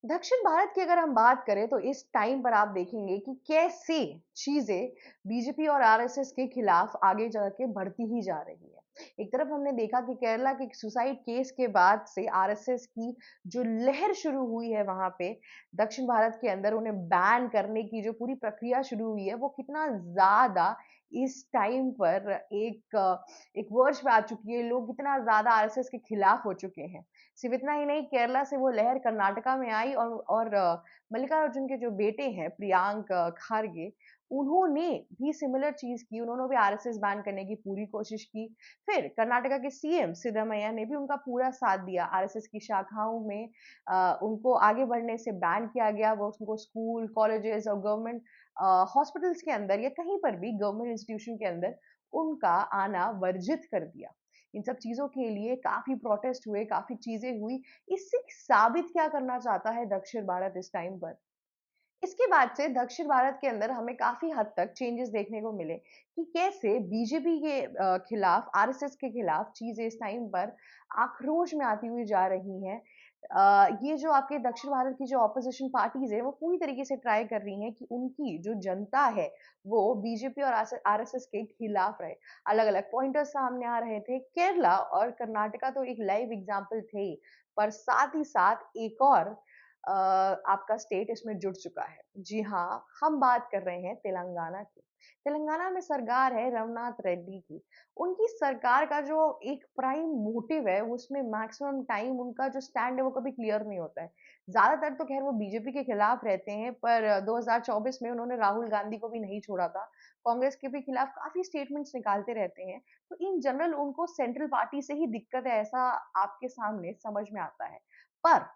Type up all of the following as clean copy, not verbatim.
दक्षिण भारत की अगर हम बात करें तो इस टाइम पर आप देखेंगे कि कैसे चीजें बीजेपी और आरएसएस के खिलाफ आगे जाके बढ़ती ही जा रही है। एक तरफ हमने देखा कि केरला के सुसाइड केस के बाद से आरएसएस की जो लहर शुरू हुई है वहां पे दक्षिण भारत के अंदर उन्हें बैन करने की जो पूरी प्रक्रिया शुरू हुई है वो कितना ज्यादा इस टाइम पर एक वर्ष में आ चुकी है। लोग कितना ज्यादा आरएसएस के खिलाफ हो चुके हैं। सिर्फ इतना ही नहीं, केरला से वो लहर कर्नाटका में आई और मल्लिकार्जुन के जो बेटे हैं प्रियांक खारगे, उन्होंने भी सिमिलर चीज की। उन्होंने भी आरएसएस बैन करने की पूरी कोशिश की। फिर कर्नाटका के सीएम सिद्धरामैया ने भी उनका पूरा साथ दिया। आरएसएस की शाखाओं में उनको आगे बढ़ने से बैन किया गया। वो उनको स्कूल, कॉलेजेस और गवर्नमेंट हॉस्पिटल्स के अंदर या कहीं पर भी गवर्नमेंट इंस्टीट्यूशन के अंदर उनका आना वर्जित कर दिया। इन सब चीज़ों के लिए काफ़ी प्रोटेस्ट हुए, काफ़ी चीज़ें हुई। इससे साबित क्या करना चाहता है दक्षिण भारत इस टाइम पर? इसके बाद से दक्षिण भारत के अंदर हमें काफ़ी हद तक चेंजेस देखने को मिले कि कैसे बीजेपी के खिलाफ, आरएसएस के खिलाफ चीज़ें इस टाइम पर आक्रोश में आती हुई जा रही हैं। ये जो आपके दक्षिण भारत की जो ऑपोजिशन पार्टीज़ हैं, वो पूरी तरीके से ट्राई कर रही हैं कि उनकी जो जनता है, वो बीजेपी और आरएसएस के खिलाफ रहे। अलग-अलग पॉइंटर्स सामने आ रहे थे। केरला और कर्नाटका तो एक लाइव एग्ज़ाम्पल थे ही, पर साथ ही साथ एक और आपका स्टेट इसमें जुड़ चुका है। जी हाँ, हम बात कर रहे हैं तेलंगाना की। तेलंगाना में सरकार है रघुनाथ रेड्डी की। उनकी सरकार का जो एक प्राइम मोटिव है, उसमें मैक्सिमम टाइम उनका जो स्टैंड है, वो कभी क्लियर नहीं होता है। ज़्यादातर तो ख़ैर वो बीजेपी के खिलाफ रहते हैं, पर 2024 में उन्होंने राहुल गांधी को भी नहीं छोड़ा था। कांग्रेस के भी खिलाफ काफ़ी स्टेटमेंट्स निकालते रहते हैं। तो इन जनरल उनको सेंट्रल पार्टी से ही दिक्कत है, ऐसा आपके सामने समझ में आता है। पर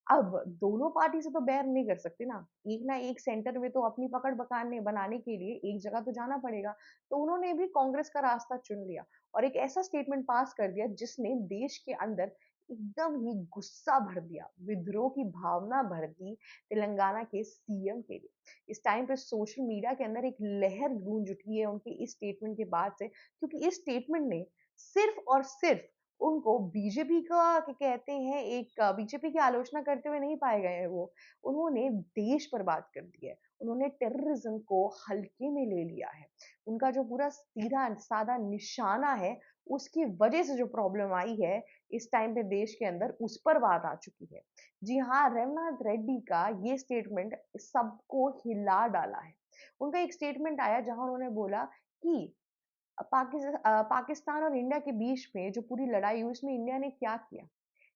अब दोनों पार्टी से तो बैर नहीं कर सकते ना एक सेंटर में तो अपनी पकड़ बकाने बनाने के लिए एक जगह तो जाना पड़ेगा। तो उन्होंने भी कांग्रेस का रास्ता चुन लिया और एक ऐसा स्टेटमेंट पास कर दिया जिसने देश के अंदर एकदम ही गुस्सा भर दिया, विद्रोह की भावना भर दी तेलंगाना के सीएम के लिए। इस टाइम पे सोशल मीडिया के अंदर एक लहर गूंज उठी है उनके इस स्टेटमेंट के बाद से, क्योंकि इस स्टेटमेंट ने सिर्फ और सिर्फ उनको बीजेपी का क्या कहते हैं एक बीजेपी की आलोचना करते हुए नहीं पाए गए हैं वो। उन्होंने देश पर बात कर दी है। उन्होंने टेररिज्म को हल्के में ले लिया है। उनका जो पूरा सीधा-सादा निशाना है, उसकी वजह से जो प्रॉब्लम आई है इस टाइम पे देश के अंदर, उस पर बात आ चुकी है। जी हाँ, रघुनाथ रेड्डी का ये स्टेटमेंट सबको हिला डाला है। उनका एक स्टेटमेंट आया जहाँ उन्होंने बोला कि पाकिस्तान और इंडिया के बीच में जो पूरी लड़ाई हुई उसमें इंडिया ने क्या किया?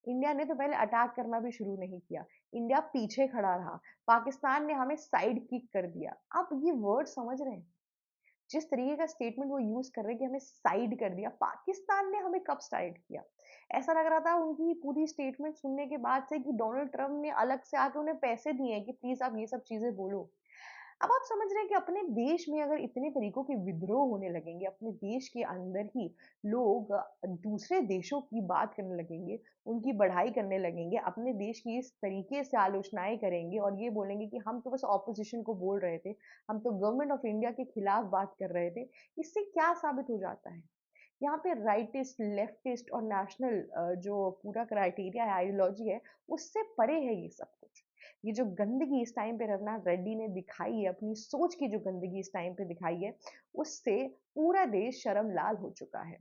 इंडिया ने तो पहले अटैक करना भी शुरू नहीं किया। इंडिया पीछे खड़ा रहा। पाकिस्तान ने हमें साइड किक कर दिया। आप ये वर्ड समझ रहे हैं? जिस तरीके का स्टेटमेंट वो यूज़ कर रहे हैं कि हमें साइड कर दिया, पाकिस्तान ने हमें कब साइड किया? ऐसा लग रहा था उनकी पूरी स्टेटमेंट सुनने के बाद से कि डोनाल्ड ट्रम्प ने अलग से आके उन्हें पैसे दिए हैं कि प्लीज़ आप ये सब चीज़ें बोलो। अब आप समझ रहे हैं कि अपने देश में अगर इतने तरीकों के विद्रोह होने लगेंगे, अपने देश के अंदर ही लोग दूसरे देशों की बात करने लगेंगे, उनकी बढ़ाई करने लगेंगे, अपने देश की इस तरीके से आलोचनाएँ करेंगे और ये बोलेंगे कि हम तो बस ऑपोज़िशन को बोल रहे थे, हम तो गवर्नमेंट ऑफ इंडिया के खिलाफ बात कर रहे थे। इससे क्या साबित हो जाता है? यहाँ पे राइटिस्ट, लेफ्टिस्ट और नेशनल जो पूरा क्राइटेरिया है, आइडियोलॉजी है, उससे परे है ये सब कुछ। ये जो गंदगी इस टाइम पे रघुनाथ रेड्डी ने दिखाई है, अपनी सोच की जो गंदगी इस टाइम पे दिखाई है, उससे पूरा देश शर्मलाल हो चुका है।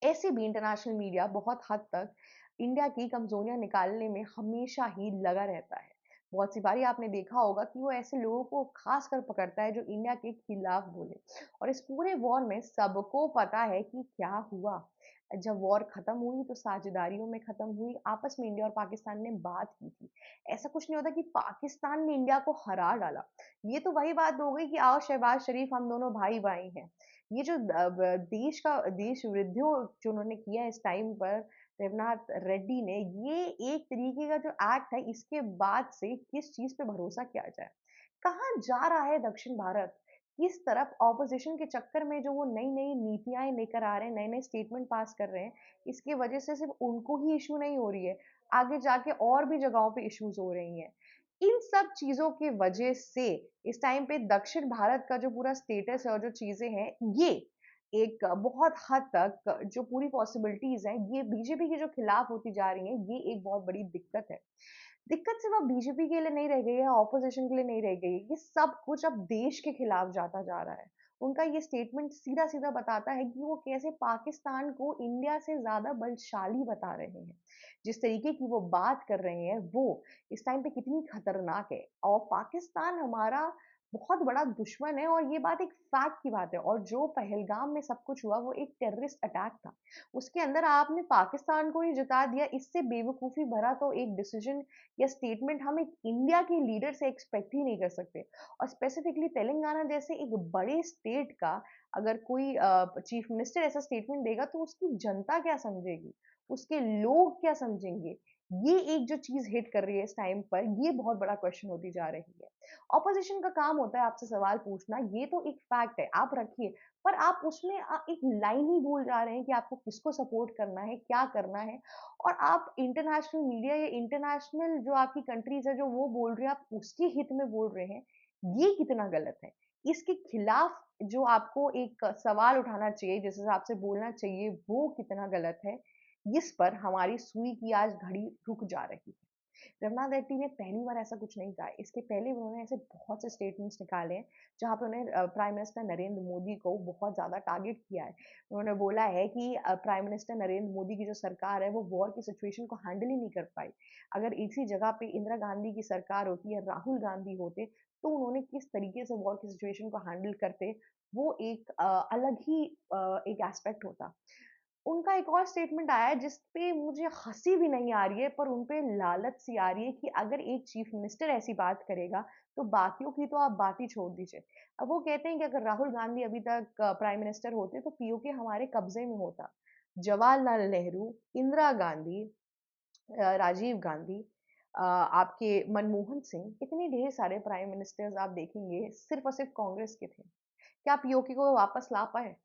ऐसे भी इंटरनेशनल मीडिया बहुत हद तक इंडिया की कमजोरियां निकालने में हमेशा ही लगा रहता है। बहुत सी बारी आपने देखा होगा कि वो ऐसे लोगों को खास कर पकड़ता है जो इंडिया के खिलाफ बोले। और इस पूरे वॉर में सबको पता है कि क्या हुआ। जब वॉर खत्म हुई तो साझेदारियों में खत्म हुई, आपस में इंडिया और पाकिस्तान ने बात की थी। ऐसा कुछ नहीं होता कि पाकिस्तान ने इंडिया को हरा डाला। ये तो वही बात हो गई कि आओ शहबाज शरीफ, हम दोनों भाई भाई हैं। ये जो देश विरोधियों जो उन्होंने किया इस टाइम पर रघुनाथ रेड्डी ने, ये एक तरीके का जो एक्ट है, इसके बाद से किस चीज पे भरोसा किया जाए? कहाँ जा रहा है दक्षिण भारत? किस तरफ ऑपोजिशन के चक्कर में जो वो नई नई नीतियां लेकर आ रहे हैं, नए नए स्टेटमेंट पास कर रहे हैं, इसकी वजह से सिर्फ उनको ही इशू नहीं हो रही है, आगे जाके और भी जगहों पे इश्यूज हो रही हैं। इन सब चीजों की वजह से इस टाइम पे दक्षिण भारत का जो पूरा स्टेटस है और जो चीजें हैं, ये एक बहुत हद तक जो पूरी पॉसिबिलिटीज हैं, ये बीजेपी के जो खिलाफ होती जा रही हैं, ये एक बहुत बड़ी दिक्कत है। दिक्कत सिर्फ अब बीजेपी के लिए नहीं रह गई है, ऑपोजिशन के लिए नहीं रह गई है, ये सब कुछ अब देश के खिलाफ जाता जा रहा है। उनका ये स्टेटमेंट सीधा-सीधा बताता है कि वो कैसे पाकिस्तान को इंडिया से ज़्यादा बलशाली बता रहे हैं। जिस तरीके की वो बात कर रहे हैं, वो इस टाइम पे कितनी खतरनाक है और पाकिस्तान हमारा बहुत बड़ा दुश्मन है और ये बात एक फैक्ट की बात है और जो पहलगाम में सब कुछ हुआ, वो एक टेररिस्ट अटैक था। उसके अंदर आपने पाकिस्तान को ही जिता दिया, इससे बेवकूफ़ी भरा तो एक डिसीजन या स्टेटमेंट हम एक इंडिया के लीडर से एक्सपेक्ट ही नहीं कर सकते और स्पेसिफिकली तेलंगाना जैसे एक बड़े स्टेट का अगर कोई चीफ मिनिस्टर ऐसा स्टेटमेंट देगा तो उसकी जनता क्या समझेगी, उसके लोग क्या समझेंगे, ये एक जो चीज हिट कर रही है इस टाइम पर, ये बहुत बड़ा क्वेश्चन होती जा रही है। ऑपोजिशन का काम होता है आपसे सवाल पूछना, ये तो एक फैक्ट है, आप रखिए, पर आप उसमें एक लाइन ही भूल जा रहे हैं कि आपको किसको सपोर्ट करना है, क्या करना है, और आप इंटरनेशनल मीडिया या इंटरनेशनल जो आपकी कंट्रीज है जो वो बोल रही है, आप उसके हित में बोल रहे हैं, ये कितना गलत है। इसके खिलाफ जो आपको एक सवाल उठाना चाहिए, जिस हिसाब से बोलना चाहिए, वो कितना गलत है, इस पर हमारी सुई की आज घड़ी रुक जा रही है। रमना रेड्डी ने पहली बार ऐसा कुछ नहीं कहा है। इसके पहले उन्होंने ऐसे बहुत से स्टेटमेंट्स निकाले हैं, जहाँ पे उन्हें प्राइम मिनिस्टर नरेंद्र मोदी को बहुत ज़्यादा टारगेट किया है। उन्होंने बोला है कि प्राइम मिनिस्टर नरेंद्र मोदी की जो सरकार है, वो वॉर की सिचुएशन को हैंडल ही नहीं कर पाई। अगर इसी जगह पे इंदिरा गांधी की सरकार होती या राहुल गांधी होते, तो उन्होंने किस तरीके से वॉर की सिचुएशन को हैंडल करते, वो एक अलग ही एक एस्पेक्ट होता। उनका एक और स्टेटमेंट आया है जिस पे मुझे हँसी भी नहीं आ रही है, पर उन पे लालच सी आ रही है कि अगर एक चीफ मिनिस्टर ऐसी बात करेगा, तो बाकियों की तो आप बात ही छोड़ दीजिए। अब वो कहते हैं कि अगर राहुल गांधी अभी तक प्राइम मिनिस्टर होते, तो पीओके हमारे कब्जे में होता। जवाहरलाल नेहरू, इंदिरा गांधी, राजीव गांधी, आपके मनमोहन सिंह, इतने ढेर सारे प्राइम मिनिस्टर्स आप देखेंगे, सिर्फ और सिर्फ कांग्रेस के थे। क्या आप पीओके को वापस ला पाए?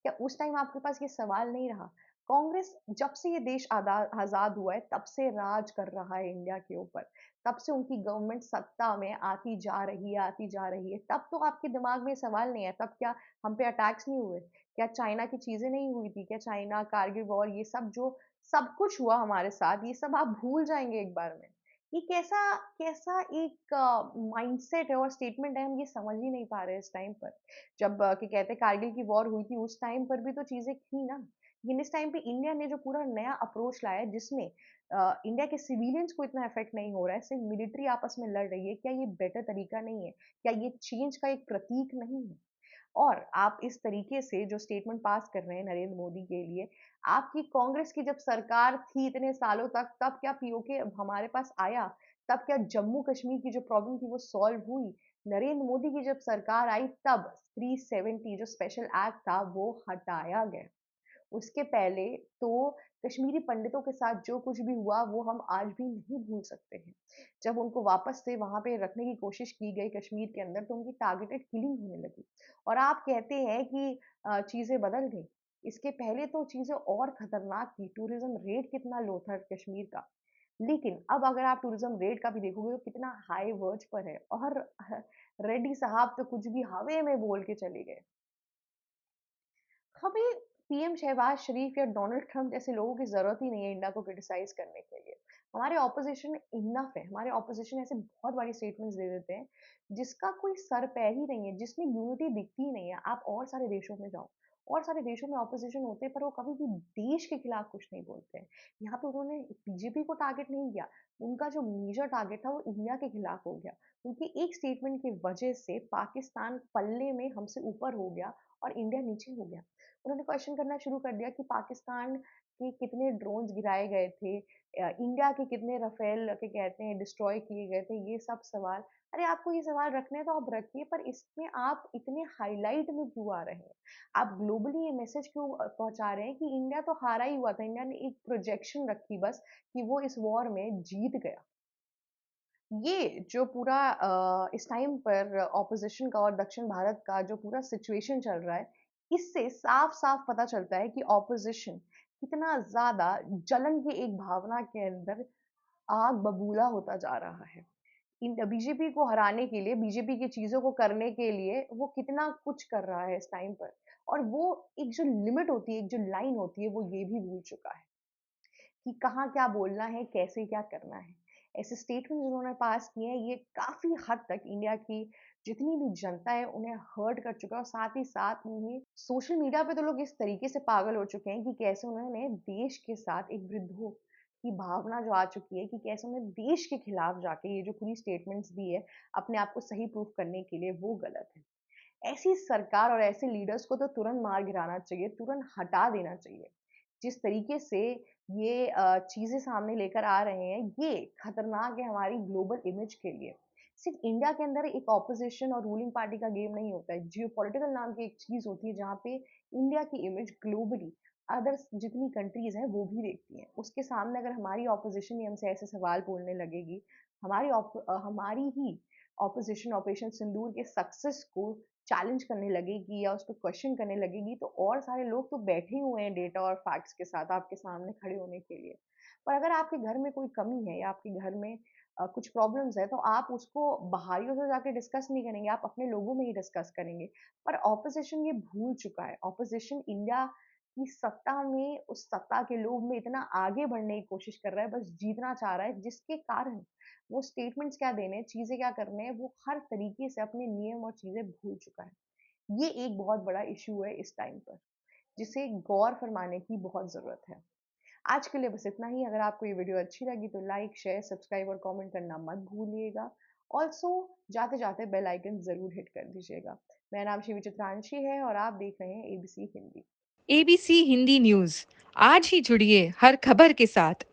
क्या उस टाइम आपके पास ये सवाल नहीं रहा? कांग्रेस जब से ये देश आजाद हुआ है, तब से राज कर रहा है इंडिया के ऊपर। तब से उनकी गवर्नमेंट सत्ता में आती जा रही है, आती जा रही है। तब तो आपके दिमाग में सवाल नहीं है, तब क्या हम पे अटैक्स नहीं हुए? क्या चाइना की चीजें नहीं हुई थी? क्या चाइना, कारगिल वॉर, ये सब जो सब कुछ हुआ हमारे साथ, ये सब आप भूल जाएंगे एक बार में। ये कैसा कैसा एक माइंडसेट है और स्टेटमेंट है, हम ये समझ ही नहीं पा रहे इस टाइम पर। जब क्या कहते हैं कारगिल की वॉर हुई थी, उस टाइम पर भी तो चीजें थी ना। लेकिन इस टाइम पे इंडिया ने जो पूरा नया अप्रोच लाया है, जिसमें इंडिया के सिविलियंस को इतना इफेक्ट नहीं हो रहा है, सिर्फ मिलिट्री आपस में लड़ रही है, क्या ये बेटर तरीका नहीं है? क्या ये चेंज का एक प्रतीक नहीं है? और आप इस तरीके से जो स्टेटमेंट पास कर रहे हैं नरेंद्र मोदी के लिए, आपकी कांग्रेस की जब सरकार थी इतने सालों तक, तब क्या पीओके हमारे पास आया? तब क्या जम्मू कश्मीर की जो प्रॉब्लम थी वो सॉल्व हुई? नरेंद्र मोदी की जब सरकार आई, तब 370 जो स्पेशल एक्ट था वो हटाया गया। उसके पहले तो कश्मीरी पंडितों के साथ जो कुछ भी हुआ, वो हम आज भी नहीं भूल सकते हैं। जब उनको वापस से वहाँ पे रखने की कोशिश की गई कश्मीर के अंदर, तो उनकी टारगेटेड किलिंग होने लगी। और आप कहते हैं कि चीज़ें बदल गई। इसके पहले तो चीज़ें और खतरनाक थी, टूरिज़्म रेट कितना लो था कश्मीर का। लेकिन अब अगर आप टूरिज़्म रेट का भी देखोगे, तो कितना हाई वर्ज पर है और रेड्डी साहब तो कुछ भी हवा में बोल के चले गए। हमें पीएम शहबाज शरीफ या डोनाल्ड ट्रंप जैसे लोगों की जरूरत ही नहीं है इंडिया को क्रिटिसाइज करने के लिए। हमारे ऑपोजिशन इनफ है, हमारे ऑपोजिशन ऐसे बहुत बड़ी स्टेटमेंट्स दे देते हैं जिसका कोई सर पैर ही नहीं है, जिसमें यूनिटी दिखती ही नहीं है। आप और सारे देशों में जाओ, और सारे देशों में ऑपोजिशन होते हैं, पर वो कभी भी देश के खिलाफ कुछ नहीं बोलते हैं। यहाँ पे उन्होंने बीजेपी को टारगेट नहीं किया, उनका जो मेजर टारगेट था वो इंडिया के खिलाफ हो गया। उनकी एक स्टेटमेंट की वजह से पाकिस्तान पल्ले में हमसे ऊपर हो गया और इंडिया नीचे हो गया। उन्होंने क्वेश्चन करना शुरू कर दिया कि पाकिस्तान के कितने ड्रोन्स गिराए गए थे, इंडिया के कितने राफेल के कहते हैं डिस्ट्रॉय किए गए थे, ये सब सवाल। अरे आपको ये सवाल रखने हैं तो आप रखिए, पर इसमें आप इतने हाईलाइट में क्यों आ रहे हैं? आप ग्लोबली ये मैसेज क्यों पहुंचा रहे हैं कि इंडिया तो हारा ही हुआ था, इंडिया ने एक प्रोजेक्शन रखी बस कि वो इस वॉर में जीत गया। ये जो पूरा इस टाइम पर ऑपोजिशन का और दक्षिण भारत का जो पूरा सिचुएशन चल रहा है, इससे साफ-साफ पता चलता है कि ऑपोजिशन कितना ज़्यादा जलन की एक भावना के अंदर आग बबूला होता जा रहा है। इन बीजेपी को हराने के लिए, बीजेपी की चीज़ों को करने के लिए वो कितना कुछ कर रहा है इस टाइम पर। और वो एक जो लिमिट होती है, एक जो लाइन होती है, वो ये भी भूल चुका है कि कहाँ क्या बोलना है, कैसे क्या करना है। ऐसे स्टेटमेंट्स उन्होंने पास किए हैं, ये काफ़ी हद तक इंडिया की जितनी भी जनता है, उन्हें हर्ट कर चुका है और साथ ही साथ उन्हें सोशल मीडिया पे तो लोग इस तरीके से पागल हो चुके हैं कि कैसे उन्होंने देश के साथ एक विद्रोह की भावना जो आ चुकी है कि कैसे उन्होंने देश के खिलाफ जाके ये जो पूरी स्टेटमेंट्स दी है, अपने आप को सही प्रूफ करने के लिए, वो गलत है। ऐसी सरकार और ऐसे लीडर्स को तो तुरंत मार गिराना चाहिए, तुरंत हटा देना चाहिए। जिस तरीके से ये चीज़ें सामने लेकर आ रहे हैं, ये खतरनाक है हमारी ग्लोबल इमेज के लिए। सिर्फ इंडिया के अंदर एक ऑपोज़िशन और रूलिंग पार्टी का गेम नहीं होता है, जियोपॉलिटिकल नाम की एक चीज़ होती है, जहाँ पे इंडिया की इमेज ग्लोबली अदर्स जितनी कंट्रीज़ हैं, वो भी देखती हैं। उसके सामने अगर हमारी ऑपोज़िशन ही हमसे ऐसे सवाल बोलने लगेगी, हमारी ही ऑपोज़िशन ऑपरेशन सिंदूर के सक्सेस को चैलेंज करने लगेगी या उसको क्वेश्चन करने लगेगी, तो और सारे लोग तो बैठे ही हुए हैं डेटा और फैक्ट्स के साथ आपके सामने खड़े होने के लिए। पर अगर आपके घर में कोई कमी है या आपके घर में कुछ प्रॉब्लम्स है, तो आप उसको बाहरियों से जाके डिस्कस नहीं करेंगे, आप अपने लोगों में ही डिस्कस करेंगे। पर ऑपोज़िशन ये भूल चुका है। ऑपोज़िशन इंडिया की सत्ता में, उस सत्ता के लोभ में इतना आगे बढ़ने की कोशिश कर रहा है, बस जीतना चाह रहा है, जिसके कारण वो स्टेटमेंट्स क्या देने हैं, चीज़ें क्या करने हैं, वो हर तरीके से अपने नियम और चीज़ें भूल चुका है। ये एक बहुत बड़ा इश्यू है इस टाइम पर, जिसे गौर फरमाने की बहुत ज़रूरत है। आज के लिए बस इतना ही। अगर आपको ये वीडियो अच्छी लगी तो लाइक, शेयर, सब्सक्राइब और कमेंट करना मत भूलिएगा। ऑल्सो जाते-जाते बेल आइकन ज़रूर हिट कर दीजिएगा। मेरा नाम शिवी चित्रांशी है और आप देख रहे हैं ABC Hindi. ABC Hindi news. आज ही जुड़िए हर खबर के साथ।